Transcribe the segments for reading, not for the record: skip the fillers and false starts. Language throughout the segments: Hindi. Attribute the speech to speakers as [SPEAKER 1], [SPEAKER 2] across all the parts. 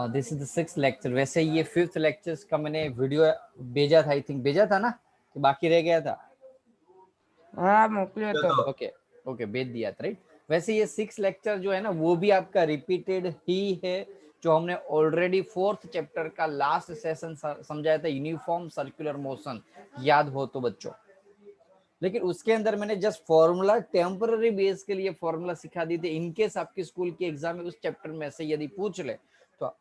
[SPEAKER 1] This is the 6th lecture. वैसे ये 5th लेक्चर्स का मैंने वीडियो भेजा था, आई थिंक भेजा था ना, कि बाकी रह गया था?
[SPEAKER 2] हाँ मोकलियो तो
[SPEAKER 1] ओके ओके, भेज दिया था, राइट। वैसे ये 6 लेक्चर जो है ना वो भी आपका रिपीटेड ही है, जो हमने ऑलरेडी 4th चैप्टर का लास्ट सेशन समझाया था, यूनिफॉर्म सर्कुलर मोशन, याद हो तो बच्चों। लेकिन उसके अंदर मैंने जस्ट फॉर्मूला, टेम्पररी बेस के लिए फॉर्मूला सिखा दी थी, इनकेस आपकी स्कूल के एग्जाम में उस चैप्टर में से यदि पूछ ले तो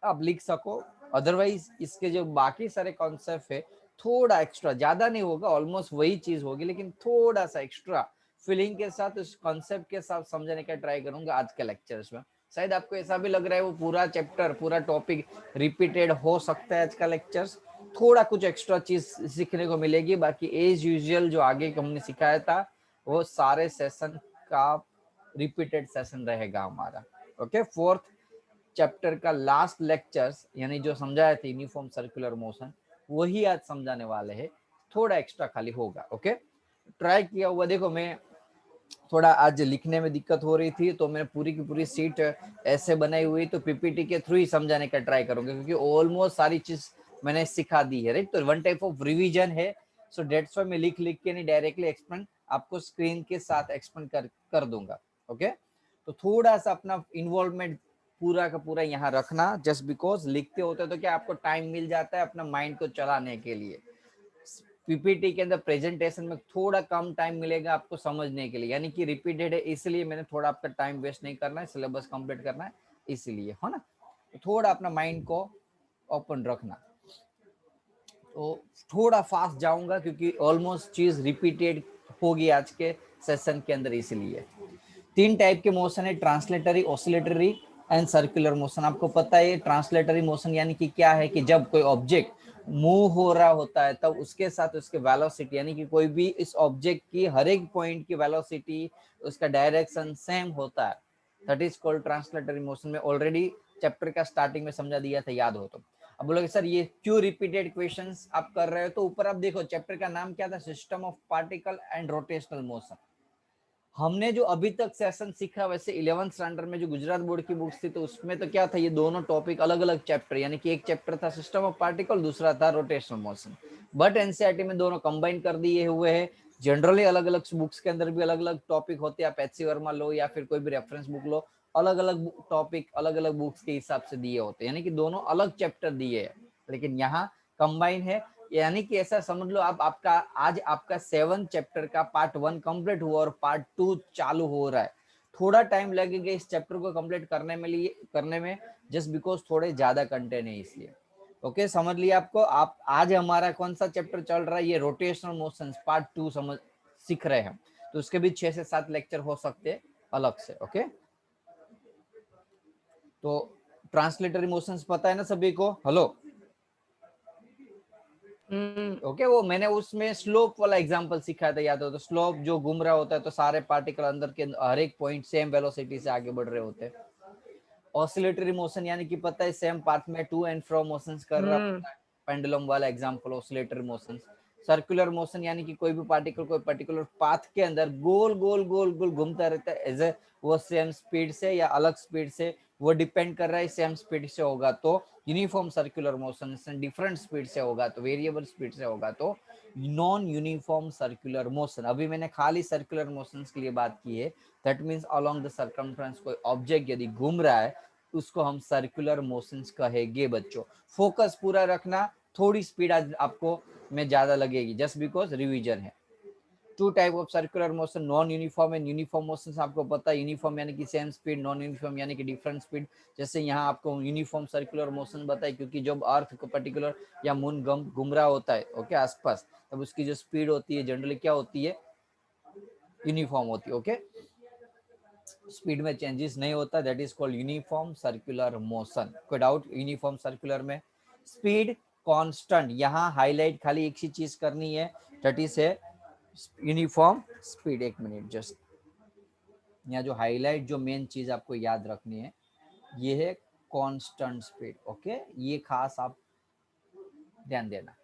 [SPEAKER 1] आप लिख सको। अदरवाइज इसके जो बाकी सारे कॉन्सेप्ट है थोड़ा एक्स्ट्रा, ज्यादा नहीं होगा, ऑलमोस्ट वही चीज होगी, लेकिन थोड़ा सा एक्स्ट्रा फीलिंग के साथ उस कॉन्सेप्ट के साथ समझने का ट्राई करूंगा आज के लेक्चर्स में। शायद आपको ऐसा भी लग रहा है वो पूरा चैप्टर, पूरा टॉपिक रिपीटेड हो सकता है आज का लेक्चर्स, थोड़ा कुछ एक्स्ट्रा चीज सीखने को मिलेगी। बाकी एज यूजुअल जो आगे हमने सिखाया था वो सारे सेशन का रिपीटेड सेशन रहेगा हमारा। ओके, 4th चैप्टर का लास्ट लेक्चर्स यानी जो समझाया थे यूनिफॉर्म सर्कुलर मोशन, वही आज समझाने वाले हैं, थोड़ा एक्स्ट्रा खाली होगा। ओके, ट्राई किया हुआ, देखो मैं थोड़ा आज लिखने में दिक्कत हो रही थी तो मैंने पूरी की पूरी सीट ऐसे बनाई हुई, तो पीपीटी के थ्रू ही समझाने का ट्राई करूंगा, क्योंकि ऑलमोस्ट सारी चीज मैंने सिखा दी है, राइट। तो वन टाइप ऑफ रिवीजन है, सो डेट्स व्हाई मैं लिख लिख के नहीं, डायरेक्टली एक्सप्लेन आपको स्क्रीन के साथ एक्सप्लेन कर दूंगा। ओके, तो थोड़ा सा अपना इन्वॉल्वमेंट पूरा का पूरा यहाँ रखना, जस्ट बिकॉज लिखते होते तो क्या आपको टाइम मिल जाता है अपना माइंड को चलाने के लिए। पीपीटी के अंदर प्रेजेंटेशन में थोड़ा कम टाइम मिलेगा आपको समझने के लिए, यानी कि रिपीटेड है, इसलिए मैंने थोड़ा आपका टाइम वेस्ट नहीं करना है, सिलेबस कंप्लीट करना है इसलिए, है ना। तो थोड़ा अपना माइंड को ओपन रखना। तो थोड़ा फास्ट जाऊंगा क्योंकि ऑलमोस्ट चीज रिपीटेड होगी आज के सेशन के अंदर, इसलिए। 3 टाइप के मोशन है, translatory, oscillatory and circular motion. आपको पता है ट्रांसलेटरी मोशन यानी कि क्या है, कि जब कोई ऑब्जेक्ट मूव हो रहा होता है तब उसके साथ उसके वेलोसिटी, यानी कि कोई भी इस ऑब्जेक्ट की हर एक पॉइंट की वेलोसिटी, उसका डायरेक्शन सेम होता है, that is called translatory motion. में ऑलरेडी चैप्टर का स्टार्टिंग में समझा दिया था, याद हो तो। अब बोलोगे सर ये क्यों रिपीटेड क्वेश्चंस आप कर रहे हो, तो ऊपर आप देखो चैप्टर का नाम क्या था, system of particle and rotational motion. हमने जो अभी तक सेशन सीखा, वैसे 11th स्टैंडर्ड में जो गुजरात बोर्ड की बुक्स थी तो उसमें तो क्या था, ये दोनों टॉपिक अलग अलग चैप्टर, यानी कि एक चैप्टर था सिस्टम ऑफ पार्टिकल, दूसरा था रोटेशनल मोशन। बट एनसीईआरटी में दोनों कंबाइन कर दिए हुए हैं। जनरली अलग अलग बुक्स के अंदर भी अलग अलग टॉपिक होते हैं, आप एचसी वर्मा लो या फिर कोई भी रेफरेंस बुक लो, अलग अलग टॉपिक अलग अलग बुक्स के हिसाब से दिए होते हैं, यानी कि दोनों अलग चैप्टर दिए हैं, लेकिन यहाँ कंबाइन है। यानी कि ऐसा समझ लो आप, आपका आज आपका 7th चैप्टर का पार्ट 1 कंप्लीट हुआ और पार्ट 2 चालू हो रहा है। थोड़ा टाइम लगेगा इस चैप्टर को कंप्लीट करने में, जस्ट बिकॉज थोड़े ज्यादा कंटेंट है इसलिए। ओके, समझ लिया आपको। आप आज हमारा कौन सा चैप्टर चल रहा है, ये रोटेशनल मोशंस पार्ट 2 समझ सीख रहे हैं, तो उसके भी 6 से 7 लेक्चर हो सकते हैं अलग से। ओके, तो ट्रांसलेटरी मोशंस पता है ना सभी को? हेलो, ओके, वो मैंने उसमें स्लोप वाला एग्जांपल सिखाया था, याद हो तो। स्लोप जो घूम रहा होता है तो सारे पार्टिकल अंदर के हर एक पॉइंट सेम वेलोसिटी से आगे बढ़ रहे होते हैं। ऑसिलेटरी मोशन यानी कि पता है सेम पाथ में टू एंड फ्रो मोशंस कर रहा होता है, पेंडुलम वाला example oscillatory motions. Circular motion यानी कि कोई भी पार्टिकल कोई पर्टिकुलर पाथ के अंदर गोल गोल गोल गोल घूमता रहता है, एज ए वो सेम स्पीड से या अलग स्पीड से, वो डिपेंड कर रहा है। सेम स्पीड से होगा तो uniform circular motion, different speed से होगा तो वेरिएबल स्पीड से होगा तो नॉन यूनिफॉर्म सर्कुलर मोशन। अभी मैंने खाली सर्कुलर मोशंस के लिए बात की है, that means along the circumference कोई ऑब्जेक्ट यदि घूम रहा है उसको हम सर्कुलर मोशंस कहेंगे बच्चों। फोकस पूरा रखना, थोड़ी स्पीड आज आपको में ज्यादा लगेगी जस्ट बिकॉज रिवीजन है। 2 type of circular motion, non uniform and uniform motion. आपको पता है यूनिफॉर्म यानी कि सेम स्पीड, नॉन यूनिफॉर्म यानी कि डिफरेंट स्पीड। जैसे यहाँ आपको यूनिफॉर्म सर्कुलर मोशन बताए, क्योंकि जब अर्थ को पर्टिकुलर या मून घूम रहा होता है ओके आसपास, तब उसकी जो स्पीड होती है जनरली क्या होती है, यूनिफॉर्म होती है। ओके, स्पीड में चेंजेस नहीं होता, that is called uniform circular motion. कोई डाउट यूनिफॉर्म सर्कुलर में? स्पीड कांस्टेंट, यहाँ हाईलाइट खाली एक ही चीज करनी है, दैट इज है यूनिफॉर्म स्पीड। एक मिनट जस्ट, यहाँ जो हाईलाइट जो मेन चीज आपको याद रखनी है ये है कांस्टेंट स्पीड। ओके, ये खास आप ध्यान देना।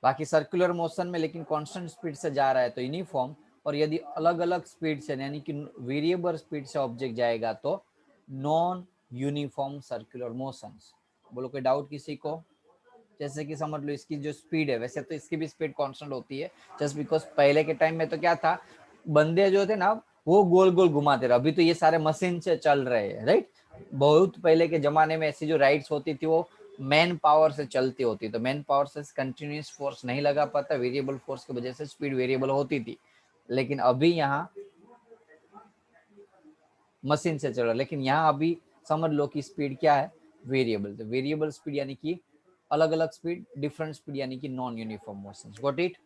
[SPEAKER 1] बाकी सर्कुलर मोशन में लेकिन कांस्टेंट स्पीड से जा रहा है तो यूनिफॉर्म, और यदि अलग अलग स्पीड से यानी कि वेरिएबल स्पीड से ऑब्जेक्ट जाएगा तो नॉन यूनिफॉर्म सर्कुलर मोशंस। बोलो कोई डाउट किसी को? जैसे कि समझ लो इसकी जो स्पीड है, वैसे तो इसकी भी स्पीड कांस्टेंट होती है, जस्ट बिकॉज पहले के टाइम में तो क्या था, बंदे जो थे ना वो गोल गोल घुमाते रहे। अभी तो ये सारे मशीन से चल रहे हैं, राइट। बहुत पहले के जमाने में ऐसी जो राइड्स होती थी वो मैन पावर से चलती होती, तो मैन पावर से कंटिन्यूस फोर्स नहीं लगा पाता, वेरिएबल फोर्स की वजह से स्पीड वेरिएबल होती थी। लेकिन अभी यहाँ मशीन से चल रहा है, लेकिन यहाँ अभी समझ लो कि स्पीड क्या है, वेरिएबल। तो वेरिएबल स्पीड यानी कि अलग अलग स्पीड, डिफरेंट स्पीड यानी कि non uniform motions. Got it?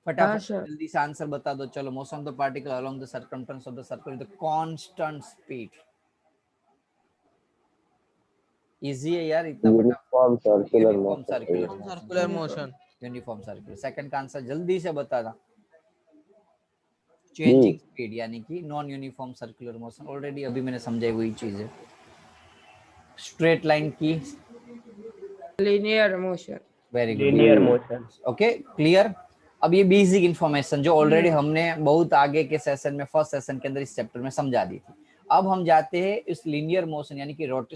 [SPEAKER 2] हाँ
[SPEAKER 1] फटाफट
[SPEAKER 2] सर।
[SPEAKER 1] जल्दी से आंसर बता दो। चलो, motion of the particle along the circumference of the circle with constant speed. Easy है यार, इतना
[SPEAKER 3] uniform circular
[SPEAKER 1] uniform
[SPEAKER 3] motion.
[SPEAKER 1] Circular
[SPEAKER 4] circular
[SPEAKER 1] motion,
[SPEAKER 4] motion.
[SPEAKER 1] Uniform circular. Second का आंसर जल्दी से बता दा।
[SPEAKER 3] बी।
[SPEAKER 1] चेंजिंग स्पीड यानी कि non uniform circular motion, already अभी मैंने समझाई हुई चीज है। स्ट्रेट लाइन की
[SPEAKER 2] linear motion.
[SPEAKER 1] Very good,
[SPEAKER 3] linear motion.
[SPEAKER 1] Okay clear. अब ये बेसिक इंफॉर्मेशन जो ऑलरेडी हमने बहुत आगे के सेशन में, फर्स्ट सेशन के अंदर इस चैप्टर में समझा दी थी। अब हम जाते हैं इस लीनियर मोशन यानी कि not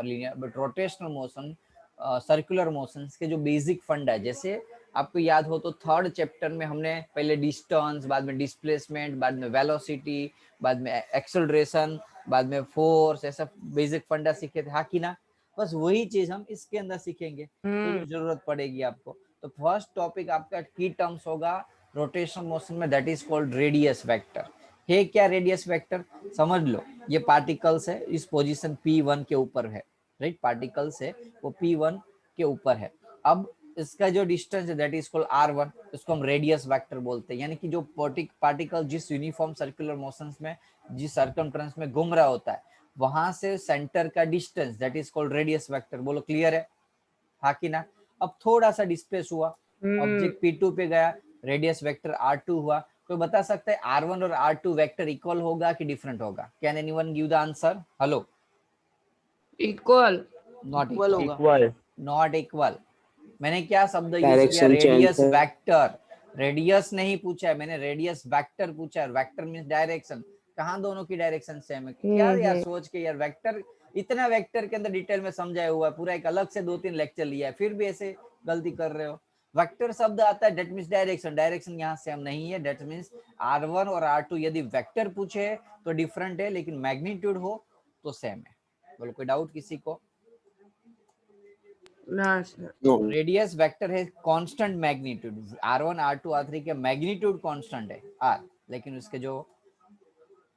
[SPEAKER 1] linear but rotational motion, circular motions के जो बेसिक फंड है। जैसे आपको याद हो तो थर्ड चैप्टर में हमने पहले डिस्टेंस, बाद में डिस्प्लेसमेंट, बाद में वेलोसिटी, बाद में एक्सेलरेशन, बाद में फोर्स, ऐसा बेसिक फंडा सीखे थे, हाँ कि ना? बस वही चीज हम इसके अंदर सीखेंगे, तो जो जरूरत पड़ेगी आपको। तो फर्स्ट टॉपिक आपका की टर्म्स होगा रोटेशनल मोशन में, that is called radius vector. है क्या रेडियस वेक्टर? समझ लो, ये पार्टिकल्स है, इस पोजीशन P1 के ऊपर है, राइट। पार्टिकल्स है वो P1 के ऊपर है। अब इसका जो डिस्टेंस है दैट इज कॉल्ड R1, इसको हम रेडियस वेक्टर बोलते हैं। यानी कि जो पार्टिकल जिस यूनिफॉर्म सर्कुलर मोशंस में, जिस सर्कमफ्रेंस में घूम रहा होता है, वहां से सेंटर का distance that is called radius vector. बोलो क्लियर है, हाँ कि ना? अब थोड़ा सा डिस्प्लेस हुआ, ऑब्जेक्ट P2 पे गया, रेडियस वेक्टर R2 हुआ। कोई बता सकता है R1 और R2 वेक्टर इक्वल होगा कि डिफरेंट होगा? Can anyone give the answer? Hello?
[SPEAKER 2] Equal.
[SPEAKER 1] Not
[SPEAKER 4] equal
[SPEAKER 1] equal,
[SPEAKER 4] होगा।
[SPEAKER 3] इक्वल।
[SPEAKER 1] Not equal. मैंने क्या शब्द यूज किया?
[SPEAKER 3] Direction
[SPEAKER 1] radius
[SPEAKER 3] change.
[SPEAKER 1] Vector. Radius नहीं पूछा है मैंने, रेडियस वेक्टर पूछा है। Vector means direction. कहाँ दोनों की डायरेक्शन सेम है? क्या यार सोच के यार, वेक्टर इतना वेक्टर के अंदर डिटेल में समझाया हुआ है, पूरा एक अलग से 2-3 लेक्चर लिया है, फिर भी ऐसे गलती कर रहे हो। वेक्टर शब्द आता है, दैट मींस डायरेक्शन। डायरेक्शन यहाँ सेम नहीं है, दैट मींस R1 और R2 यदि वेक्टर पूछे तो डिफरेंट है, लेकिन मैग्नीट्यूड हो तो सेम है। बोलो कोई डाउट किसी को?
[SPEAKER 2] ना सर।
[SPEAKER 1] रेडियस वेक्टर है constant magnitude. R1 R2 R3 के मैग्नीट्यूड कांस्टेंट है R, लेकिन उसके जो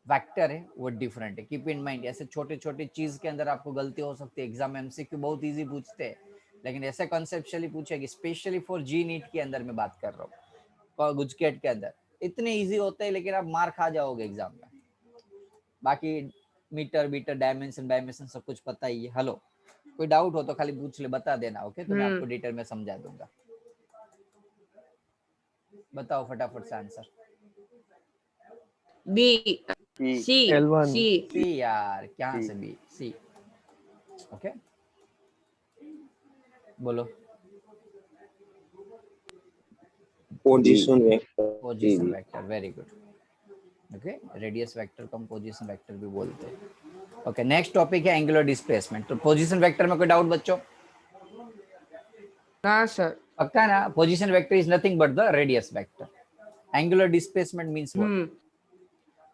[SPEAKER 1] वेक्टर है वो डिफरेंट है। कीप इन माइंड, ऐसे छोटे छोटे चीज के अंदर आपको गलती हो सकती है। एग्जाम में MCQ बहुत इजी पूछते हैं, लेकिन ऐसे कॉन्सेप्चुअली पूछेगी, स्पेशली फॉर जी नीट के अंदर मैं बात कर रहा हूँ, गुजकेट के अंदर इतने इजी होते हैं, लेकिन आप मार खा जाओगे एग्जाम में। बाकी मीटर बीटर डायमेंशन सब कुछ पता ही है। हेलो? कोई डाउट हो तो खाली पूछ ले, बता देना, ओके? तो मैं आपको डिटेल में समझा दूंगा। बताओ फटाफट से आंसर।
[SPEAKER 2] बी। सी।
[SPEAKER 3] L1।
[SPEAKER 2] सी।
[SPEAKER 1] यार क्या से बी? C, okay. बोलो।
[SPEAKER 3] Position vector.
[SPEAKER 1] Position vector, very good, okay. Radius vector को हम पोजीशन वेक्टर भी बोलते हैं। ओके, नेक्स्ट टॉपिक है एंगुलर डिस्प्लेसमेंट। तो पोजीशन वेक्टर में कोई डाउट बच्चों?
[SPEAKER 2] ना सर।
[SPEAKER 1] पक्का ना? Position vector is nothing but the radius vector. Angular displacement means what?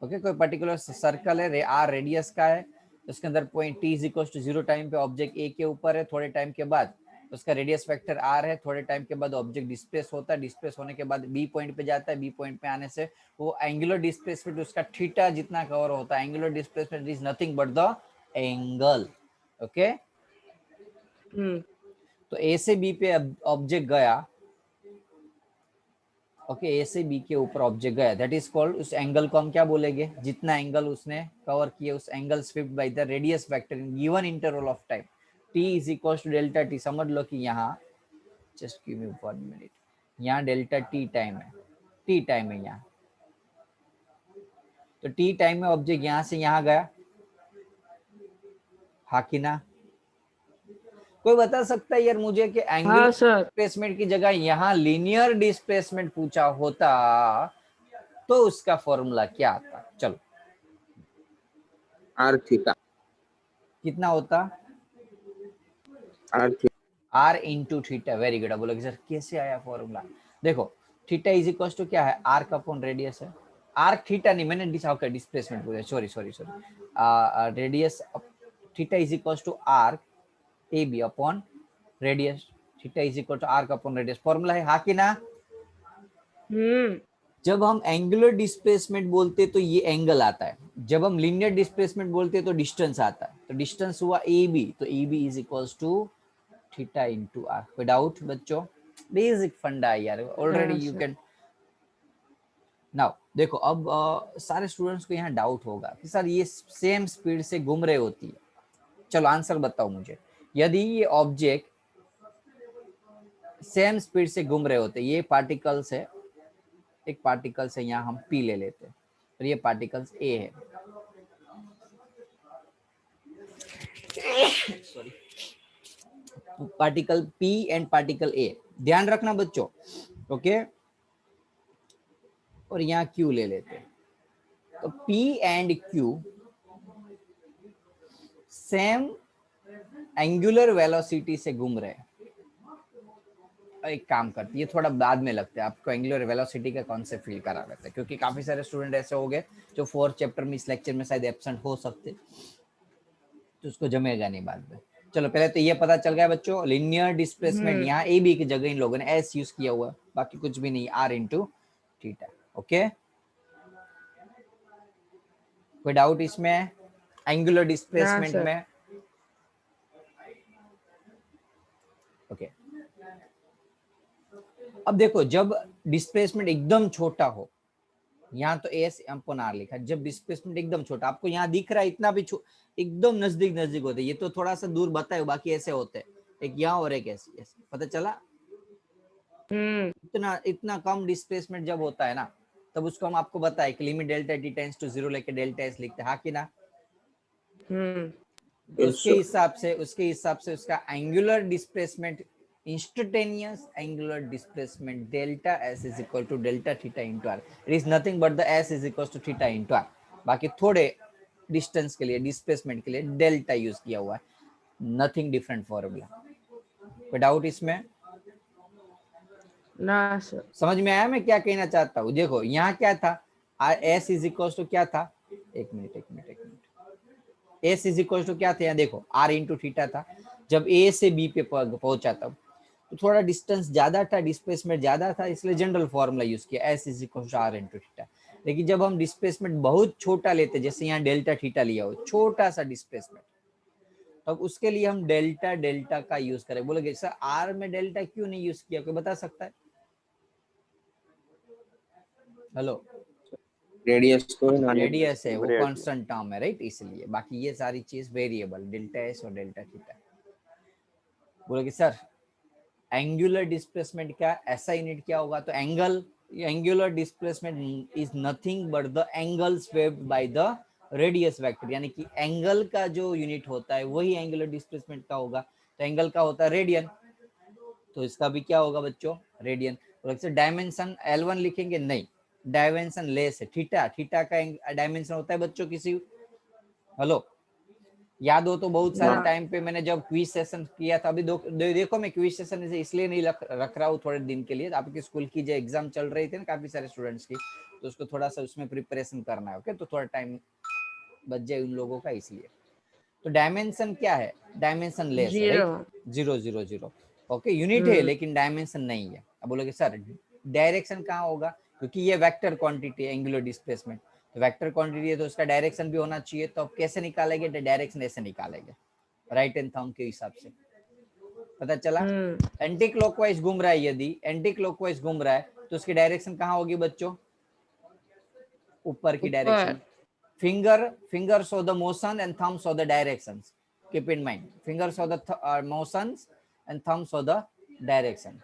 [SPEAKER 1] Okay, कोई पर्टिकुलर सर्कल है, R रेडियस का है, उसके अंदर point T is equal to 0 time पे ऑब्जेक्ट A के ऊपर है, थोड़े टाइम के बाद उसका रेडियस वेक्टर R है, थोड़े टाइम के बाद ऑब्जेक्ट डिस्प्लेस होता है, डिस्प्लेस होने के बाद B पॉइंट पे जाता है, B पॉइंट पे आने से वो एंगुलर डिस्प्लेसमेंट उसका थीटा जितना कवर होता है। Angular displacement is nothing but the angle, okay. तो A से B पे ऑब्जेक्ट गया, ओके, ए से बी के ऊपर ऑब्जेक्ट गया, दैट इज कॉल्ड, उस एंगल को हम क्या बोलेंगे? जितना एंगल उसने कवर किया उस angle swept by the radius vector in given interval of time t is equal to delta t. समझ लो कि यहाँ, जस्ट गिव मी 1 मिनट, यहाँ डेल्टा टी टाइम है, टी टाइम है यहाँ। तो टी टाइम में ऑब्जेक्ट यहाँ से यहाँ गया, हाँ कि ना? कोई बता सकता है यार मुझे कि एंगुलर
[SPEAKER 2] हाँ सर।
[SPEAKER 1] डिस्प्लेसमेंट की जगह यहाँ लीनियर डिस्प्लेसमेंट पूछा होता तो उसका फॉर्मूला क्या आता? चलो
[SPEAKER 3] आर थीटा,
[SPEAKER 1] कितना होता?
[SPEAKER 3] R theta.
[SPEAKER 1] R into theta. Very good. बोलोगे सर कैसे आया फॉर्मूला? देखो थीटा इज इक्वल टू क्या है? आर्क अपॉन रेडियस है। आर्क थीटा नहीं, मैंने डिस्प्लेसमेंट बोला, sorry sorry sorry. Radius theta is equal to arc A B upon radius. Theta is equal to arc upon radius. Formula है, हाँ कि ना? जब हम एंगुलर डिस्प्लेसमेंट बोलते तो ये एंगल आता है, जब हम लीनियर डिस्प्लेसमेंट बोलते तो डिस्टेंस आता है। तो डिस्टेंस हुआ ए बी, तो A B is equals to theta into r. कोई डाउट बच्चों? बेसिक फंडा है यार, ऑलरेडी यू कैन। नाउ देखो अब सारे स्टूडेंट्स को यहाँ डाउट होगा कि सर ये सेम स्पीड से घूम रही होती है। चलो आंसर बताओ मुझे। यदि ये ऑब्जेक्ट सेम स्पीड से घूम रहे होते, ये पार्टिकल्स है, एक पार्टिकल्स है यहाँ हम पी ले लेते हैं, और ये पार्टिकल्स ए है, sorry, particle P and particle A. ध्यान रखना बच्चों, ओके। और यहाँ क्यू ले लेते हैं, तो P and Q same angular velocity से घूम रहे हैं। एक काम करते, ये थोड़ा बाद में लगता है आपको, एंगुलर वेलोसिटी का कॉन्सेप्ट फील करा रहता है, क्योंकि काफी सारे स्टूडेंट ऐसे हो गए जो 4th चैप्टर में इस लेक्चर में शायद एब्सेंट हो सकते, तो उसको जमेगा नहीं बाद में। चलो पहले तो ये पता चल गया बच्चों, लिनियर डिस्प्लेसमेंट यहाँ ए बी की जगह इन लोगों ने एस यूज किया हुआ, बाकी कुछ भी नहीं, आर इंटू थीटा। ओके, कोई डाउट इसमें एंगुलर डिस्प्लेसमेंट में? ओके अब देखो, जब डिस्प्लेसमेंट एकदम छोटा हो, यहाँ तो एस अपॉन आर लिखा, जब डिस्प्लेसमेंट एकदम छोटा, आपको यहाँ दिख रहा है इतना भी एकदम नजदीक नजदीक होते, ये तो थोड़ा सा दूर बताए, बाकी ऐसे होते हैं, एक यहाँ और एक ऐसे, पता चला? इतना इतना कम डिस्प्लेसमेंट जब होता है ना, तब उसको हम आपको बताए कि limit delta t tends to 0 लेके डेल्टा एस लिखते हैं, हाँ कि ना? उसके हिसाब से उसका angular displacement, instantaneous angular displacement delta s is equal to delta theta into r. It is nothing but the s is equal to theta into r. बाकी थोड़े डिस्टेंस के लिए, डिस्प्लेसमेंट के लिए डेल्टा यूज किया हुआ है, नथिंग डिफरेंट फॉर्मूला। कोई डाउट इसमें?
[SPEAKER 2] ना सर।
[SPEAKER 1] समझ में आया मैं क्या कहना चाहता हूँ? देखो यहाँ क्या था, एस इज इक्वल टू क्या था, एक minute, s is equal to क्या था, यहाँ देखो आर इंटू थीटा था। जब ए से बी पे पहुंचा तब तो थोड़ा डिस्टेंस ज्यादा था, डिस्प्लेसमेंट ज्यादा था, इसलिए जनरल फॉर्मूला यूज किया, s is equal to r into theta. लेकिन जब हम डिस्प्लेसमेंट बहुत छोटा लेते, जैसे यहाँ डेल्टा थीटा लिया हो, छोटा सा डिस्प्लेसमेंट, तब उसके लिए हम डेल्टा डेल्टा का यूज करें। बोलोगे सर आर में डेल्टा क्यों नहीं यूज किया, कोई बता सकता है? हेलो, रेडियस है वो कांस्टेंट टर्म है, राइट, इसलिए। बाकी ये सारी चीज वेरिएबल, डेल्टा एस और डेल्टा थीटा। बोलोगे सर एंगुलर डिस्प्लेसमेंट क्या, ऐसा यूनिट क्या होगा? तो angle, angular displacement is nothing but the angle swept bye the radius vector, यानी कि एंगल का जो यूनिट होता है वही एंगुलर डिस्प्लेसमेंट का होगा। तो एंगल का होता है रेडियन, तो इसका भी क्या होगा बच्चों, रेडियन। डायमेंशन L1 लिखेंगे, नहीं, डायमेंशन लेस है, थीटा, थीटा का डायमेंशन होता है बच्चों किसी, हेलो, याद हो तो बहुत सारे टाइम पे मैंने जब क्विज सेशन किया था, अभी देखो मैं क्विज सेशन इसलिए नहीं रख रहा हूँ थोड़े दिन के लिए, आपकी स्कूल की जो एग्जाम चल रही थी ना काफी सारे स्टूडेंट्स की, तो उसको थोड़ा सा उसमें प्रिपरेशन करना है, ओके, तो थोड़ा टाइम बच जाए उन लोगों का, इसलिए। तो डायमेंशन क्या है, डायमेंशन लेस है, राइट, 0 0 0, ओके, यूनिट है लेकिन डायमेंशन नहीं है। अब बोलोगे सर डायरेक्शन कहाँ होगा, क्योंकि ये वेक्टर क्वांटिटी है एंगुलर डिस्प्लेसमेंट, तो वेक्टर क्वांटिटी है तो उसका डायरेक्शन भी होना चाहिए, तो अब कैसे निकालेंगे, डायरेक्शन ऐसे निकालेंगे, राइट एंड थंब के हिसाब से, पता चला? एंटी क्लॉकवाइज घूम रहा है, यदि एंटी क्लॉकवाइज घूम रहा है तो उसकी डायरेक्शन कहाँ होगी बच्चों, ऊपर की direction. Fingers show the motion and thumbs show the directions. Keep in mind, fingers show the motions and thumbs show the direction.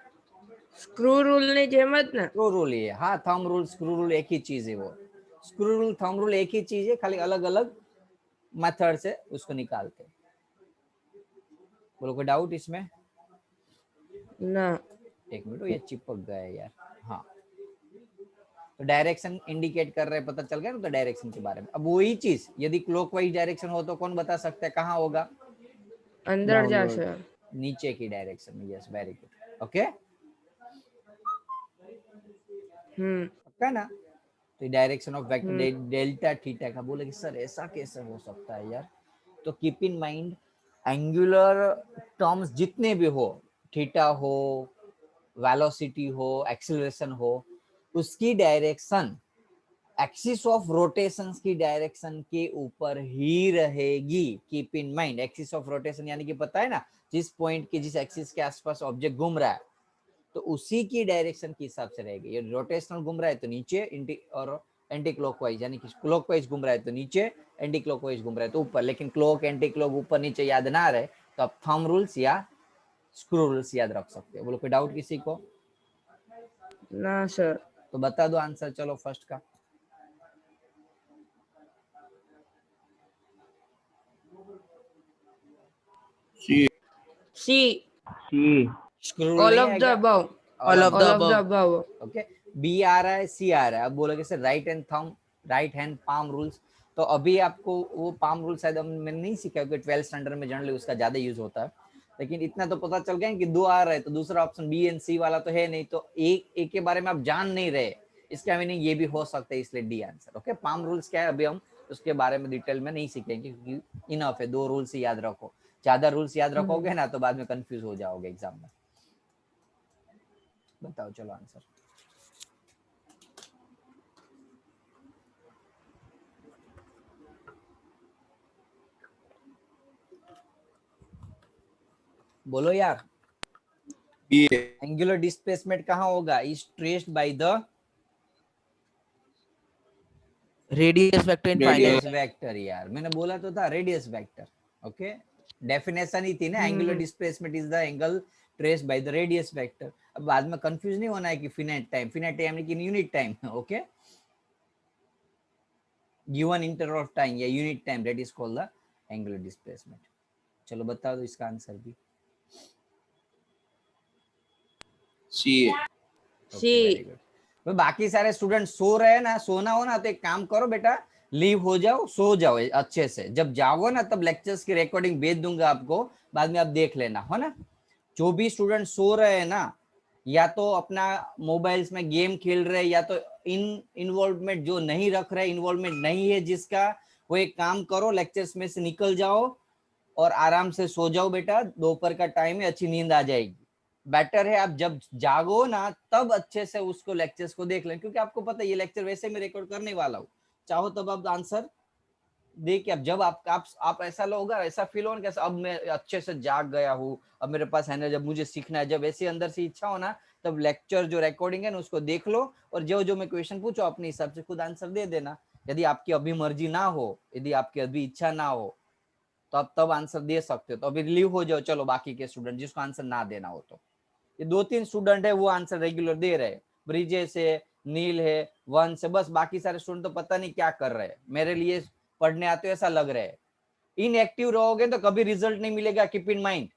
[SPEAKER 2] Screw rule ने जेमत ना,
[SPEAKER 1] स्क्रू रूल ये, हाँ, थंब रूल स्क्रू रूल एक ही चीज है, वो स्क्रू रूल थंब रूल एक ही चीज है, खाली अलग अलग मेथड से उसको निकालते। बोलो कोई डाउट इसमें?
[SPEAKER 2] ना।
[SPEAKER 1] एक मिनट, ये चिपक गया है यार। हाँ, तो डायरेक्शन इंडिकेट कर रहे हैं, पता चल गया ना तो डायरेक्शन के बारे में। अब वही चीज यदि क्लॉकवाइज डायरेक्शन हो तो कौन बता सकता है कहाँ होगा?
[SPEAKER 2] अंदर
[SPEAKER 3] Downward.
[SPEAKER 2] जाશે.
[SPEAKER 1] नीचे की डायरेक्शन में। Yes, very good. ओके, पक्का ना? तो direction of vector delta theta का। बोले कि सर ऐसा कैसे हो सकता है यार? तो keep in mind, angular terms जितने भी हो, थीटा हो, वेलोसिटी हो, एक्सीलरेशन हो, उसकी डायरेक्शन एक्सिस ऑफ रोटेशन की डायरेक्शन के ऊपर ही रहेगी। Keep in mind, axis of rotation यानी कि पता है ना, जिस पॉइंट के जिस एक्सिस के आसपास ऑब्जेक्ट घूम रहा है तो उसी की डायरेक्शन के हिसाब से रहेगी। ये रोटेशनल घूम रहा है तो नीचे, और एंटी क्लॉकवाइज यानी कि क्लॉकवाइज घूम रहा है तो नीचे, एंटी क्लॉकवाइज घूम रहा है तो ऊपर। लेकिन क्लॉक एंटी क्लॉक ऊपर नीचे याद ना रहे तो आप थंब रूल्स या स्क्रू रूल्स याद रख सकते हो। बोलो कोई डाउट किसी को?
[SPEAKER 2] ना सर.
[SPEAKER 1] तो बता दो आंसर, चलो फर्स्ट का।
[SPEAKER 3] C.
[SPEAKER 2] C.
[SPEAKER 1] Screw rule
[SPEAKER 2] All
[SPEAKER 1] नहीं
[SPEAKER 2] of the
[SPEAKER 1] आएगा?
[SPEAKER 2] above.
[SPEAKER 1] All of
[SPEAKER 2] All of the above.
[SPEAKER 1] Okay, B आ रहा है, सी आ रहा है। अब बोलोगे sir right hand thumb, right hand palm rules, तो अभी आपको वो पाम रूल शायद मैंने नहीं सीखा क्योंकि 12th स्टैंडर्ड में जनरली उसका ज्यादा यूज होता है। लेकिन इतना तो पता चल गया कि दो आ रहा है तो दूसरा ऑप्शन बी एंड सी वाला तो है नहीं, तो एक के बारे में आप जान नहीं रहे, इसका मीनिंग ये भी हो सकता है, इसलिए D answer. Okay, palm rules क्या है अभी हम उसके बारे में डिटेल में नहीं सीखेंगे क्योंकि इनफ है, 2 रूल्स ही याद रखो। ज्यादा रूल्स याद रखोगे ना तो बाद में कंफ्यूज हो जाओगे एग्जाम में। बताओ चलो आंसर। बोलो यार,
[SPEAKER 3] B.
[SPEAKER 1] एंगुलर डिस्प्लेसमेंट कहाँ होगा? Is traced bye the
[SPEAKER 4] radius vector in
[SPEAKER 3] Radius.
[SPEAKER 1] Radius vector. यार मैंने बोला तो था रेडियस वेक्टर। ओके, डेफिनेशन ही थी ना, angular displacement is the angle traced bye the radius vector. अब बाद में कंफ्यूज नहीं होना है कि फिनाइट टाइम यानी कि unit time. Okay, given interval of time या unit time, that is called the angular displacement. चलो बता दो इसका आंसर भी।
[SPEAKER 3] C.
[SPEAKER 2] C.
[SPEAKER 1] Very good. तो बाकी सारे स्टूडेंट सो रहे हैं ना, सोना हो ना तो एक काम करो बेटा, लीव हो जाओ, सो जाओ अच्छे से। जब जाओ ना तब लेक्चर्स की रिकॉर्डिंग भेज दूंगा आपको, बाद में आप देख लेना, हो ना। जो भी स्टूडेंट सो रहे हैं ना, या तो अपना मोबाइल्स में गेम खेल रहे हैं, या तो इन्वॉल्वमेंट जो नहीं रख रहे, इन्वॉल्वमेंट नहीं है जिसका, वो एक काम करो, लेक्चर्स में से निकल जाओ और आराम से सो जाओ बेटा। दोपहर का टाइम है, अच्छी नींद आ जाएगी। बेटर है आप जब जागो ना तब अच्छे से उसको लेक्चर्स को देख लें, क्योंकि आपको पता है ये लेक्चर वैसे मैं रिकॉर्ड करने वाला हूँ। चाहो तब आप आंसर दे के, अब जब आप ऐसा होगा, ऐसा फील होगा कि अब मैं अच्छे से जाग गया हूँ, अब मेरे पास है ना, जब मुझे सीखना है, जब ऐसे अंदर से इच्छा हो ना, तब लेक्चर जो रिकॉर्डिंग है ना उसको देख लो और जो मैं क्वेश्चन पूछो अपने हिसाब से खुद आंसर दे देना। यदि आपकी अभी मर्जी ना हो, यदि आपकी अभी इच्छा ना हो तो आप तब आंसर दे सकते हो, तो अभी रिलीव हो जाओ। चलो बाकी के स्टूडेंट जिसको आंसर ना देना हो, तो ये 2-3 स्टूडेंट है वो आंसर रेगुलर दे रहे हैं, ब्रिजेश है, नील है, वंश है, बस बाकी सारे स्टूडेंट तो पता नहीं क्या कर रहे हैं, मेरे लिए पढ़ने आते हो ऐसा लग रहा है। इनएक्टिव रहोगे तो कभी रिजल्ट नहीं मिलेगा, कीप इन माइंड।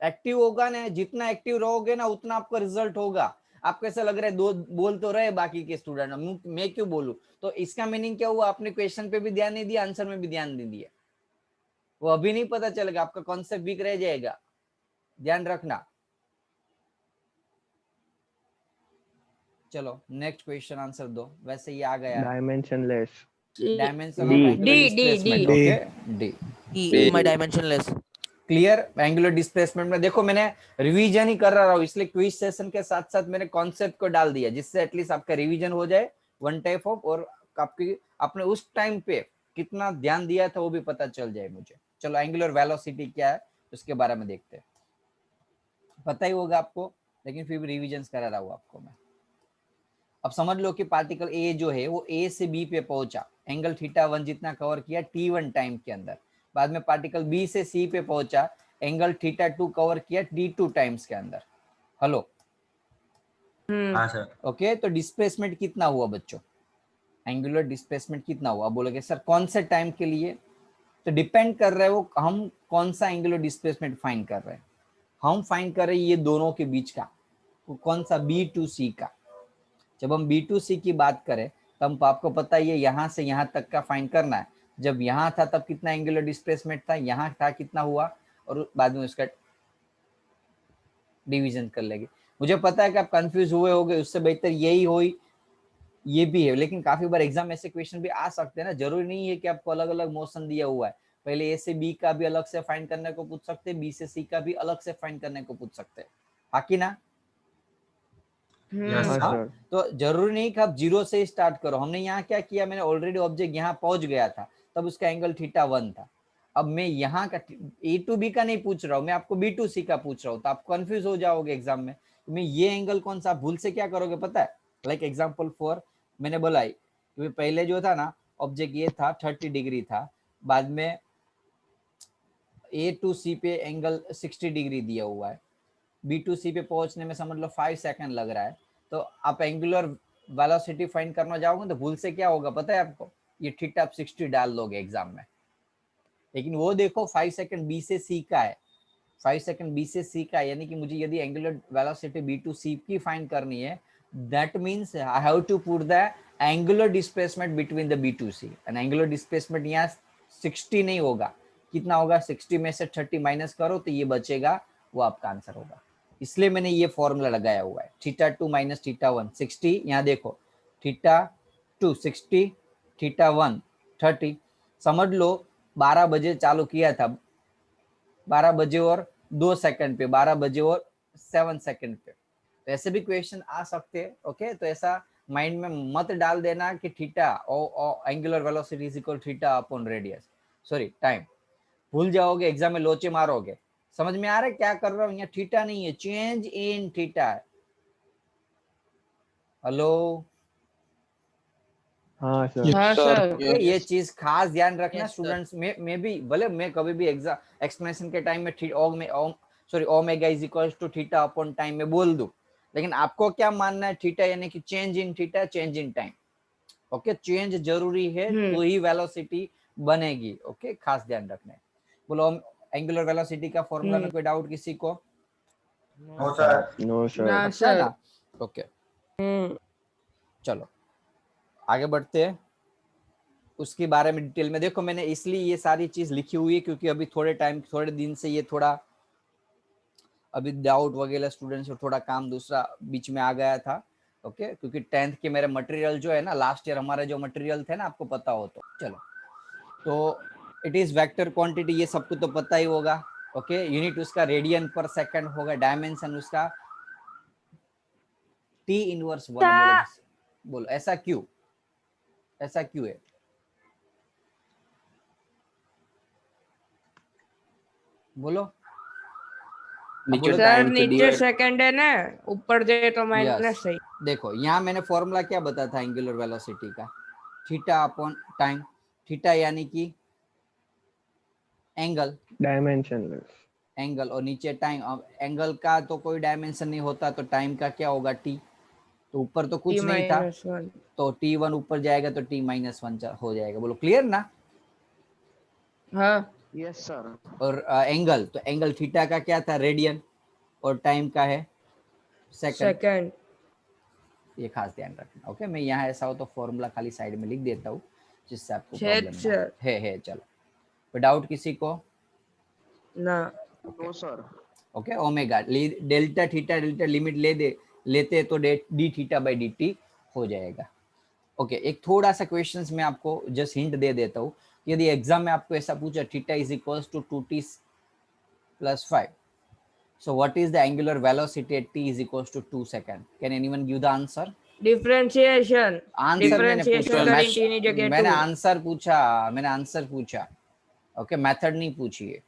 [SPEAKER 1] एक्टिव होगा ना, जितना एक्टिव रहोगे ना उतना आपका रिजल्ट होगा। आपको ऐसा लग रहा है दो बोल तो रहे बाकी के स्टूडेंट, मैं क्यों बोलूं? तो इसका मीनिंग क्या हुआ? आपने क्वेश्चन पे भी ध्यान नहीं दिया, आंसर में भी ध्यान नहीं दिया, वो अभी नहीं पता चलेगा, आपका कॉन्सेप्ट वीक रह जाएगा, ध्यान रखना।
[SPEAKER 4] चलो नेक्स्ट क्वेश्चन आंसर दो, वैसे ही आ गया है।
[SPEAKER 3] Dimensionless.
[SPEAKER 1] Dimension
[SPEAKER 3] D.
[SPEAKER 1] Of angular displacement.
[SPEAKER 2] D.
[SPEAKER 1] Okay, D.
[SPEAKER 4] My dimensionless.
[SPEAKER 1] Clear? Angular displacement में देखो मैंने रिवीजन ही कर रहा हूँ, इसलिए क्विज सेशन के साथ साथ मैंने कॉन्सेप्ट को डाल दिया, जिससे एटलीस्ट आपका रिवीजन हो जाए वन टाइप ऑफ, और आपकी आपने उस टाइम पे कितना ध्यान दिया था वो भी पता चल जाए मुझे। चलो एंगुलर वेलोसिटी क्या है उसके बारे में देखते हैं। पता ही होगा आपको, लेकिन फिर भी रिविजन करा रहा हूँ आपको मैं। अब समझ लो कि पार्टिकल ए जो है वो ए से बी पे पहुंचा, एंगल θ1 जितना कवर किया t1 टाइम के अंदर। बाद में पार्टिकल बी से सी पे पहुंचा, एंगल θ2 कवर किया t2 टाइम्स के अंदर। हेलो,
[SPEAKER 5] हाँ सर।
[SPEAKER 1] ओके, तो डिस्प्लेसमेंट कितना हुआ बच्चों? एंगुलर डिस्प्लेसमेंट कितना हुआ? बोलोगे सर कौन से टाइम के लिए? तो डिपेंड कर रहा है वो हम कौन सा एंगुलर डिस्प्लेसमेंट फाइंड कर रहे हैं। हम फाइंड कर रहे हैं ये दोनों के बीच का, कौन सा, B2C का। जब हम B2C की बात करें तब आपको पता है ये यहाँ से यहाँ तक का फाइंड करना है। जब यहाँ था तब कितना एंगुलर डिस्प्लेसमेंट था, यहाँ था कितना हुआ, और बाद में उसका डिवीजन कर लेंगे। मुझे पता है कि आप कंफ्यूज हुए होगे, उससे बेहतर यही हो, ये भी है। लेकिन काफी बार एग्जाम में ऐसे क्वेश्चन भी आ सकते हैं ना, जरूरी नहीं है कि आपको अलग अलग मोशन दिया हुआ है। पहले ए से बी का भी अलग से फाइंड करने को पूछ सकते हैं, बी से सी का भी अलग से फाइंड करने को पूछ सकते हैं, बाकी ना।
[SPEAKER 5] Yes,
[SPEAKER 3] हाँ
[SPEAKER 5] sir.
[SPEAKER 3] सर।
[SPEAKER 1] तो जरूरी नहीं कि आप जीरो से स्टार्ट करो। हमने यहाँ क्या किया, मैंने ऑलरेडी ऑब्जेक्ट यहाँ पहुंच गया था, तब उसका एंगल θ1 था। अब मैं यहाँ का ए टू बी का नहीं पूछ रहा हूँ, मैं आपको B2C का पूछ रहा हूँ, तो आप कंफ्यूज हो जाओगे एग्जाम में। मैं ये एंगल कौन सा, भूल से क्या करोगे पता है, लाइक एग्जाम्पल 4 मैंने बोला कि पहले जो था ना ऑब्जेक्ट ये था 30 डिग्री था, बाद में A to C पे एंगल 60 डिग्री दिया हुआ है, B2C पे पहुंचने में समझ लो 5 सेकंड लग रहा है। तो आप एंगुलर वेलोसिटी फाइंड करना जाओगे तो भूल से क्या होगा पता है आपको, ये थीटा आप 60 डाल दोगे एग्जाम में। लेकिन वो देखो 5 सेकंड B से C का है, 5 सेकंड B से C का, यानी कि मुझे यदि एंगुलर वेलोसिटी B2C की फाइंड करनी है, that means I have to put the angular displacement between the B2C। And angular displacement यहाँ 60 नहीं होगा, कितना होगा, 60 में से 30 माइनस करो तो ये बचेगा, वो आपका आंसर होगा। इसलिए मैंने ये फॉर्मूला लगाया हुआ है, θ2 माइनस θ1 60। यहाँ देखो θ2 60, θ1 30। समझ लो 12 बजे चालू किया था, 12 बजे और 2 सेकंड पे, 12 बजे और 7 सेकंड पे। तो ऐसे भी क्वेश्चन आ सकते हैं। ओके, तो ऐसा माइंड में मत डाल देना कि theta angular velocity is equal theta upon radius, sorry time, भूल जाओगे, एग्जाम में लोचे मारोगे। समझ में आ रहा है क्या कर रहा हूँ, यहाँ थीटा नहीं है, चेंज इन थीटा है। हेलो,
[SPEAKER 3] हाँ सर।
[SPEAKER 2] हाँ
[SPEAKER 3] Yes,
[SPEAKER 2] सर।
[SPEAKER 1] ओके, ये चीज खास ध्यान रखना
[SPEAKER 4] Yes, sir.
[SPEAKER 1] स्टूडेंट्स में भी, भले मैं कभी भी एग्जाम एक्सप्लेनेशन के टाइम में omega is equal to theta upon time में बोल दूं, लेकिन आपको क्या मानना है, थीटा यानी कि change in theta, change in time. Okay, change जरूरी है तो ही वेलोसिटी बनेगी। ओके, खास ध्यान रखना है। बोलो एंगुलर वेलोसिटी का फॉर्मूला में कोई डाउट किसी को?
[SPEAKER 5] No, sir.
[SPEAKER 3] नो
[SPEAKER 2] ना
[SPEAKER 3] सर।
[SPEAKER 1] अच्छा
[SPEAKER 2] सर।
[SPEAKER 1] ना, ओके चलो आगे बढ़ते हैं। उसके बारे में डिटेल में देखो, मैंने इसलिए ये सारी चीज लिखी हुई है क्योंकि अभी थोड़े दिन से ये थोड़ा अभी डाउट वगैरह स्टूडेंट्स और थोड़ा काम दूसरा बीच में आ गया था। ओके, क्योंकि 10th के मेरे मटेरियल जो है ना, लास्ट ईयर हमारे जो मटेरियल थे ना, आपको पता हो तो चलो, तो इट इज वेक्टर क्वांटिटी, ये सबको तो पता ही होगा। ओके, यूनिट उसका रेडियन पर सेकंड होगा, डायमेंशन उसका T इनवर्स 1। बोलो बोलो ऐसा क्यों, ऐसा क्यों है? बोलो।
[SPEAKER 3] नीचे
[SPEAKER 2] सर
[SPEAKER 3] टाइम से
[SPEAKER 2] नीचे
[SPEAKER 3] डिवाइड।
[SPEAKER 2] सेकंड है ना, ऊपर दे तो माइनस
[SPEAKER 1] यस,
[SPEAKER 2] सही।
[SPEAKER 1] देखो यहाँ मैंने फॉर्मूला क्या बताया था एंगुलर वेलोसिटी का, थीटा अपॉन टाइम। थीटा यानी कि एंगल,
[SPEAKER 3] डायमेंशनलेस।
[SPEAKER 1] एंगल, और नीचे टाइम। अब एंगल का तो कोई डायमेंशन नहीं होता, तो टाइम का क्या होगा, टी। तो ऊपर तो कुछ नहीं था,
[SPEAKER 2] T-1।
[SPEAKER 1] तो T1 ऊपर जाएगा तो T-1 हो जाएगा। बोलो क्लियर ना?
[SPEAKER 2] हाँ
[SPEAKER 3] यस सर।
[SPEAKER 1] और एंगल, तो एंगल थीटा का क्या था, रेडियन, और टाइम का है सेकंड।
[SPEAKER 2] सेकंड।
[SPEAKER 1] ये खास ध्यान रखना। ओके, मैं यहाँ ऐसा हो तो फॉर्मूला खाली साइड में लिख देता हूँ जिससे आपको
[SPEAKER 2] छेद
[SPEAKER 1] प्रॉब्लम ना
[SPEAKER 2] सर।
[SPEAKER 1] है। चलो, कोई डाउट किसी को?
[SPEAKER 2] ना
[SPEAKER 3] no sir.
[SPEAKER 1] Okay, omega delta theta, delta limit लेते तो d theta by d t हो जाएगा। ओके, एक थोड़ा सा क्वेश्चंस में आपको जस्ट हिंट दे देता हूँ। यदि एग्जाम में आपको ऐसा पूछा theta is equals to 2t plus 5, so what is the angular velocity at t is equals to 2 second? Can anyone give the answer?
[SPEAKER 2] Differentiation.
[SPEAKER 1] Answer मैंने
[SPEAKER 2] डिफरेंशिएशन
[SPEAKER 1] पूछा,
[SPEAKER 2] करी टी जगह
[SPEAKER 1] मैंने
[SPEAKER 2] 2।
[SPEAKER 1] आंसर पूछा। ओके, मेथड नहीं पूछिए।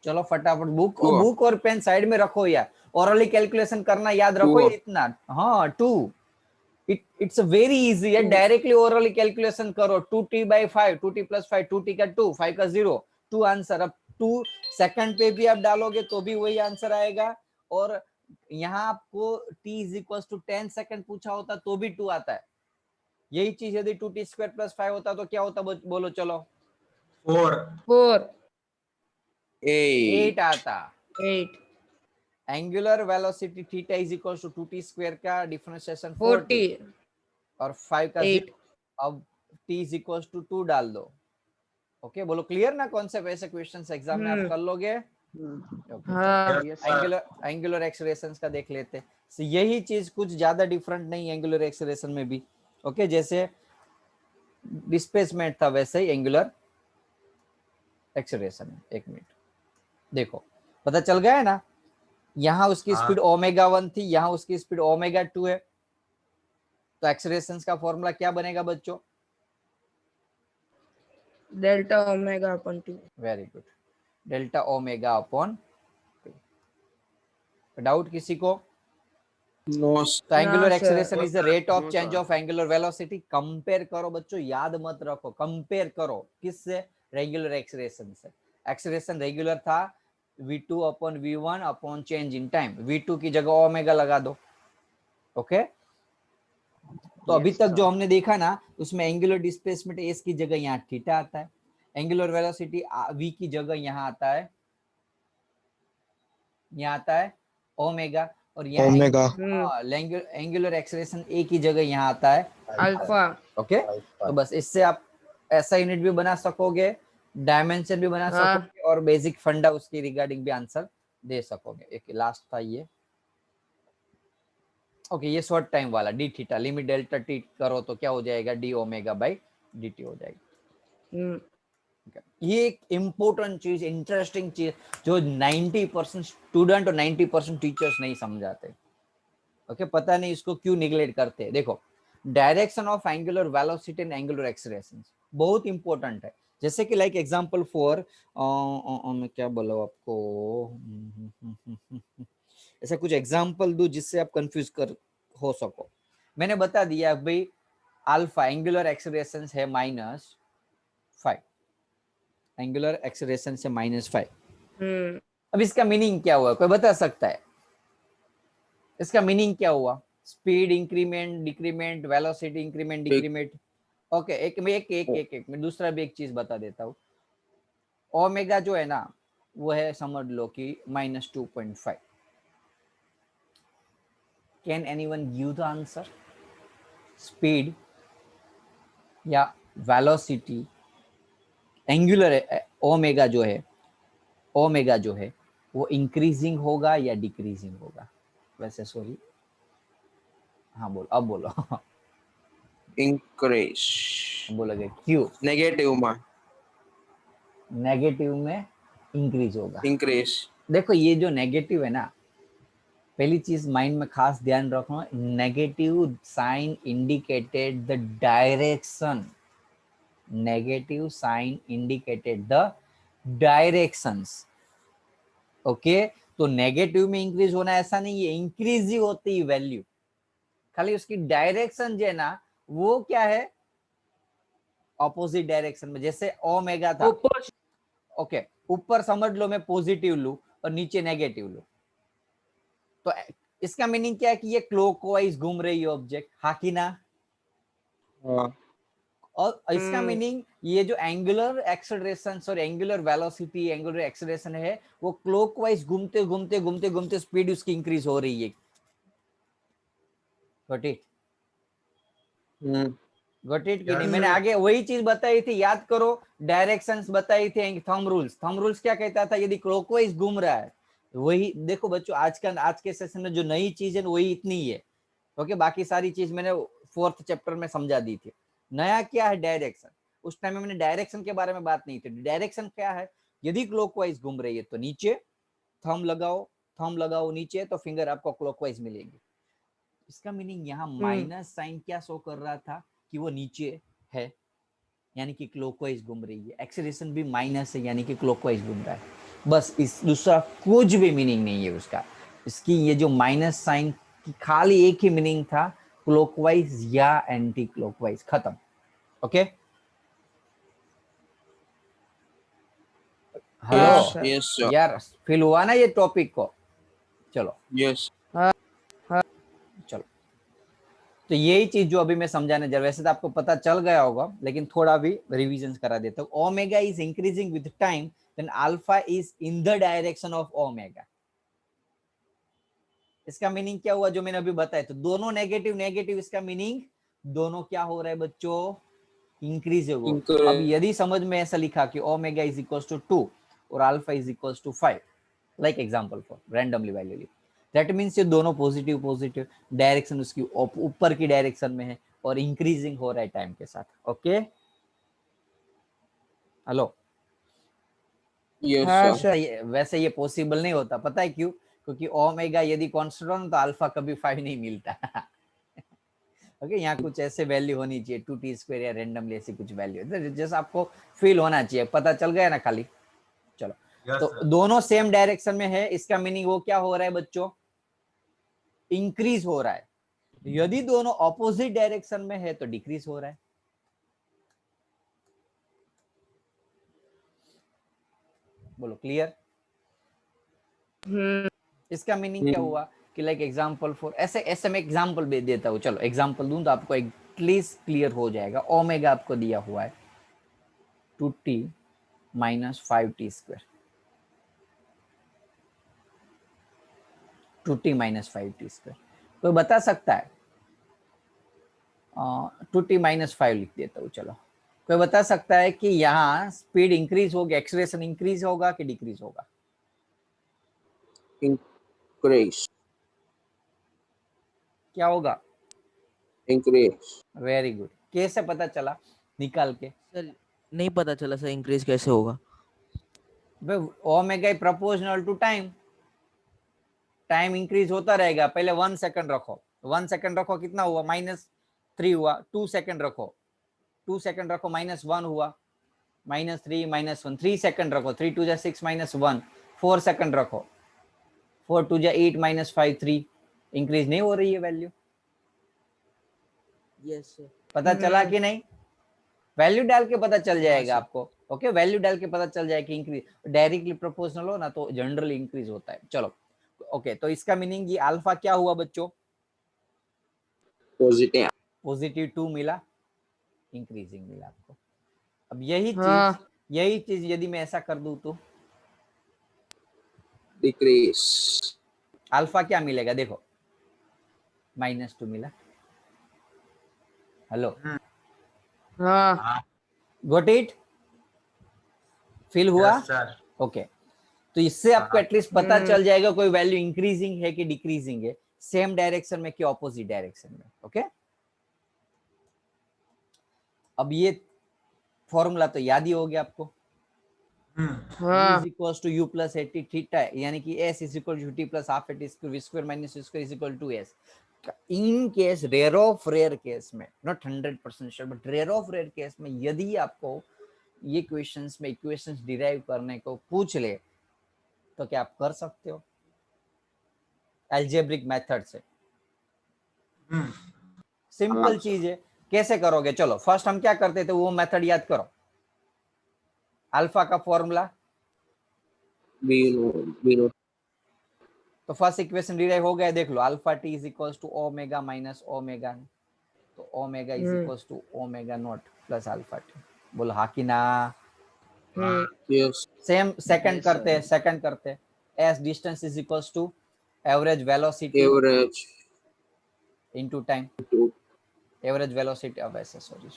[SPEAKER 1] चलो फटाफट बुक और पेन साइड में रखो यार, ओरली कैलकुलेशन करना याद रखो ये इतना। हाँ 2, इट्स वेरी इजी है, डायरेक्टली ओरली कैलकुलेशन करो। 2t/5, 2t + 5, 2t का 2, 5 का 0, 2 आंसर। अब 2 सेकंड पे भी आप डालोगे तो भी वही आंसर आएगा, और यहाँ आपको t = 10 सेकंड पूछा होता तो भी 2 आता है। यही चीज यदि 2t² + 5 होता तो क्या होता, बोलो चलो?
[SPEAKER 5] 4.
[SPEAKER 2] 4,
[SPEAKER 1] 8 आता।
[SPEAKER 2] 8,
[SPEAKER 1] angular velocity theta is equal to 2t square का डिफरेंशिएशन 4t
[SPEAKER 2] 40,
[SPEAKER 1] और 5 का
[SPEAKER 2] 8.
[SPEAKER 1] 0। अब t इज इक्वल टू 2 डाल दो। ओके बोलो क्लियर ना कॉन्सेप्ट? ऐसे क्वेश्चंस एग्जाम में आप कर लोगे। ओके
[SPEAKER 2] हाँ,
[SPEAKER 5] Yes, sir.
[SPEAKER 1] एंगुलर एक्सेलरेशंस का देख लेते हैं। So, यही चीज कुछ ज्यादा डिफरेंट नहीं एंगुलर एक्सेलरेशन में भी। ओके जैसे डिस्प्लेसमेंट था वैसे ही एंगुलर एक्सेलरेशन है। एक मिनट देखो पता चल गया है ना? यहाँ उसकी
[SPEAKER 5] हाँ।
[SPEAKER 1] स्पीड ओमेगा 1 थी, यहाँ उसकी स्पीड ओमेगा 2 है। तो एक्सेलरेशन का फॉर्मूला क्या बनेगा बच्चों?
[SPEAKER 2] डेल्टा ओमेगा अपन 2.
[SPEAKER 1] Very good, delta omega upon. Doubt किसी को?
[SPEAKER 3] No, sir.
[SPEAKER 1] तो एंगुलर
[SPEAKER 2] ना,
[SPEAKER 1] acceleration
[SPEAKER 2] sir.
[SPEAKER 1] Is the rate of
[SPEAKER 3] No,
[SPEAKER 1] change
[SPEAKER 3] sir.
[SPEAKER 1] Of angular velocity. Compare करो बच्चों, याद मत रखो, कंपेयर करो किससे? रेगुलर एक्सेलरेशन से। एक्सेलरेशन रेगुलर था v2 upon v1 upon change in time. v2 की जगह ओमेगा लगा दो। ओके तो अभी
[SPEAKER 3] Yes,
[SPEAKER 1] तक जो
[SPEAKER 3] sir.
[SPEAKER 1] हमने देखा ना उसमें एंगुलर डिस्प्लेसमेंट एस की जगह यहाँ थीटा आता है, एंगुलर वेलोसिटी v की जगह यहाँ आता है, यहाँ आता है ओमेगा, और यहाँ
[SPEAKER 3] Omega.
[SPEAKER 1] एंगुलर एक्सेलरेशन ए की जगह यहाँ आता है
[SPEAKER 2] अल्फा.
[SPEAKER 1] ओके। तो बस इससे आप ऐसा यूनिट भी बना सकोगे, डायमेंशन भी बना
[SPEAKER 2] हाँ.
[SPEAKER 1] सकोगे, और बेसिक फंडा उसकी रिगार्डिंग भी आंसर दे सकोगे। एक लास्ट था ये। ओके ये शॉर्ट टाइम वाला D theta limit delta T करो तो क्या हो जाएगा? D omega by d t हो जाएगी।
[SPEAKER 2] हम्म,
[SPEAKER 1] ये एक इम्पोर्टेंट चीज, इंटरेस्टिंग चीज जो 90% स्टूडेंट और 90% टीचर्स नहीं समझाते। ओके पता नहीं इसको क्यों निगलेक्ट करते हैं। देखो direction of angular velocity and angular acceleration बहुत इंपॉर्टेंट है। जैसे कि लाइक एग्जांपल फॉर मैं क्या बोला आपको, ऐसा कुछ एग्जांपल दूं जिससे आप कंफ्यूज कर हो सको। मैंने बता दिया भाई अल्फा एंगुलर एक्सेलरेशन है -5, एंगुलर एक्सेलरेशन से -5।
[SPEAKER 2] हम्म,
[SPEAKER 1] अब इसका मीनिंग क्या हुआ, कोई बता सकता है? इसका मीनिंग क्या हुआ? Speed increment decrement, velocity increment decrement. Okay एक मैं दूसरा भी एक चीज बता देता हूँ। ओमेगा जो है ना वो है समझ लो कि -2.5। Can anyone give the answer? Speed या वेलोसिटी एंगुलर ओमेगा जो है वो इंक्रीजिंग होगा या डिक्रीजिंग होगा? वैसे सॉरी हाँ बोलो, अब बोलो।
[SPEAKER 3] Increase.
[SPEAKER 1] बोलोगे क्यों?
[SPEAKER 3] Negative ma.
[SPEAKER 1] नेगेटिव में इंक्रीज होगा।
[SPEAKER 3] Increase.
[SPEAKER 1] देखो ये जो नेगेटिव है ना, पहली चीज माइंड में खास ध्यान रखना, negative sign indicated the direction. Negative sign indicated the directions. Okay तो नेगेटिव में इंक्रीज होना ऐसा नहीं है, इंक्रीज ही होती है वैल्यू, खाली उसकी डायरेक्शन जो है ना वो क्या है? ऑपोजिट डायरेक्शन में। जैसे ओमेगा था,
[SPEAKER 2] ऊपर.
[SPEAKER 1] ओके ऊपर समझ लो मैं पॉजिटिव लूं और नीचे नेगेटिव लूं, तो इसका मीनिंग क्या है कि ये क्लॉकवाइज घूम रही है ऑब्जेक्ट, हाँ कि ना? और इसका मीनिंग ये जो एंगुलर एक्सेलरेशन और एंगुलर वेलोसिटी एंगुलर एक्सेलरेशन है वो क्लॉकवाइज घूमते घूमते घूमते घूमते स्पीड उसकी इंक्रीज हो रही है। Got it? गॉट इट कि नहीं? मैंने आगे वही चीज बताई थी, याद करो डायरेक्शंस बताई थी, थंब रूल्स क्या कहता था? यदि क्लॉकवाइज घूम रहा है वही देखो बच्चों आज के सेशन में जो नई चीज है वही इतनी ही है। ओके बाकी सारी चीज मैंने 4th चैप्टर में समझा दी थी। नया क्या है? डायरेक्शन। उस टाइम में मैंने डायरेक्शन के बारे में बात नहीं थी। डायरेक्शन क्या है? यदि क्लॉकवाइज घूम रही है तो नीचे थंब लगाओ नीचे तो फिंगर आपको क्लॉकवाइज मिलेगी। इसका मीनिंग यहाँ माइनस साइन क्या शो कर रहा था कि वो नीचे है यानी कि क्लॉकवाइज घूम रही है। एक्सेलरेशन भी माइनस है यानी कि क्लॉकवाइज घूम रहा है। बस इस दूसरा कुछ भी मीनिंग नहीं है उसका। इसकी ये जो माइनस साइन की खाली एक ही मीनिंग था, क्लॉकवाइज या एंटी क्लॉकवाइज, खत्म। Okay hello
[SPEAKER 2] Yes, sir.
[SPEAKER 3] Yes, sir.
[SPEAKER 1] यार फील हुआ ना ये टॉपिक को? चलो
[SPEAKER 3] Yes.
[SPEAKER 1] चलो तो यही चीज जो अभी मैं समझाने जा रहा हूं, वैसे तो आपको पता चल गया होगा लेकिन थोड़ा भी रिवीजन करा देता हूँ। Omega is increasing with time, then alpha is in the direction of omega. इसका मीनिंग क्या हुआ जो मैंने अभी बताया? तो दोनों नेगेटिव नेगेटिव, इसका मीनिंग दोनों क्या हो रहा है बच्चों? इंक्रीज होगा।
[SPEAKER 3] Increase.
[SPEAKER 1] अब यदि समझ में ऐसा लिखा कि ओमेगा इज इक्वल टू 2 और alpha is equal to 5, like example for randomly value ली, दैट मींस ये दोनों पॉजिटिव पॉजिटिव, डायरेक्शन उसकी ऊपर की डायरेक्शन में है और इंक्रीजिंग हो रहा है टाइम के साथ। Okay, hello.
[SPEAKER 3] Yes,
[SPEAKER 2] हाँ
[SPEAKER 3] sir.
[SPEAKER 2] सर।
[SPEAKER 1] वैसे ये पॉसिबल नहीं होता, पता है क्यों? क्योंकि ओमेगा यदि कांस्टेंट हो तो अल्फा कभी 5 नहीं मिलता। ओके, यहाँ कुछ ऐसे वैल्यू होनी चाहिए 2t² या रैंडमली ऐसी कुछ वैल्यू, जैसा आपको फील होना चाहिए। पता चल गया ना खाली? चलो,
[SPEAKER 5] Yes,
[SPEAKER 1] तो
[SPEAKER 5] sir.
[SPEAKER 1] दोनों सेम डायरेक्शन में है, इसका मीनिंग वो क्या हो रहा है बच्चों? इंक्रीज हो रहा है। यदि दोनों ऑपोजिट डायरेक्शन में है तो डिक्रीज हो रहा है। बोलो क्लियर? इसका मीनिंग क्या हुआ कि लाइक एग्जांपल फॉर, ऐसे मैं एग्जांपल भी देता हूँ। चलो एग्जांपल दूं तो आपको एटलीस्ट क्लियर हो जाएगा। ओमेगा आपको दिया हुआ है 2t minus 5t², 2t minus 5t²। कोई बता सकता है? 2t माइनस 5 लिख देता हूँ। चलो, कोई बता सकता है कि यहाँ स्पीड इंक्रीज होगी, एक्सेलरेशन इंक्रीज होगा कि डिक्रीज होगा?
[SPEAKER 3] Increase.
[SPEAKER 1] क्या होगा?
[SPEAKER 3] Increase.
[SPEAKER 1] Very good. कैसे पता चला? निकाल के।
[SPEAKER 4] सर नहीं पता चला सर, इंक्रीज कैसे होगा?
[SPEAKER 1] Omega proportional to time, time increase होता रहेगा। पहले 1 सेकंड रखो, 1 सेकंड रखो, कितना हुआ? -3 हुआ। 2 सेकंड रखो, 2 सेकंड रखो, -1 हुआ, -3 -1। 3 सेकंड रखो, 3 2 6 -1। 4 सेकंड रखो, 4 2 8 -5 3। इंक्रीज नहीं हो रही है वैल्यू?
[SPEAKER 4] Yes sir.
[SPEAKER 1] पता चला कि नहीं? वैल्यू डाल के पता चल जाएगा
[SPEAKER 3] सर।
[SPEAKER 1] आपको। ओके, वैल्यू डाल के पता चल जाएगा कि इंक्रीज। डायरेक्टली प्रोपोर्शनल हो ना तो जनरली इंक्रीज होता है। चलो ओके, तो इसका मीनिंग ये अल्फा क्या हुआ बच्चों?
[SPEAKER 3] Positive.
[SPEAKER 1] पॉजिटिव 2 मिला, इंक्रीजिंग मिला आपको। अब यही
[SPEAKER 2] हाँ।
[SPEAKER 1] चीज यदि मैं ऐसा कर दूं तो
[SPEAKER 3] Decrease.
[SPEAKER 1] अल्फा क्या मिलेगा? देखो, -2 मिला। हेलो,
[SPEAKER 2] हाँ।
[SPEAKER 1] Got it? फील हुआ?
[SPEAKER 5] Yes, sir.
[SPEAKER 1] ओके, तो इससे आपको एटलीस्ट पता चल जाएगा कोई वैल्यू इंक्रीजिंग है कि डिक्रीजिंग है, सेम डायरेक्शन में कि ऑपोजिट डायरेक्शन में। ओके, अब ये फॉर्मूला तो याद ही हो गया आपको।
[SPEAKER 2] हाँ।
[SPEAKER 1] u plus 80 थीटा, यानी कि s is equal to t plus half at square v square minus u square is equal to s। In case, rare of rare case में, not 100% sure but rare of rare case में, यदि आपको ये क्वेश्चंस में इक्वेशंस डिराइव करने को पूछ ले तो क्या आप कर सकते हो अलजेब्रिक मेथड से? सिंपल चीज है। कैसे करोगे? चलो फर्स्ट हम क्या करते थे वो मेथड याद करो। अल्फा का फॉर्मूला,
[SPEAKER 3] B0.
[SPEAKER 1] तो फर्स्ट इक्वेशन डिराइव हो गया, देख लो। Alpha T is equals to omega minus omega, तो omega is equals to omega not plus alpha T. बोलो हाँ कि ना?
[SPEAKER 3] Yes.
[SPEAKER 1] सेम सेकंड
[SPEAKER 4] Yes,
[SPEAKER 1] करते हैं,
[SPEAKER 4] sir.
[SPEAKER 1] सेकंड करते हैं। S distance is equals to average velocity
[SPEAKER 3] Average.
[SPEAKER 1] Into time.
[SPEAKER 3] To
[SPEAKER 1] average velocity, अब ऐसे सॉरी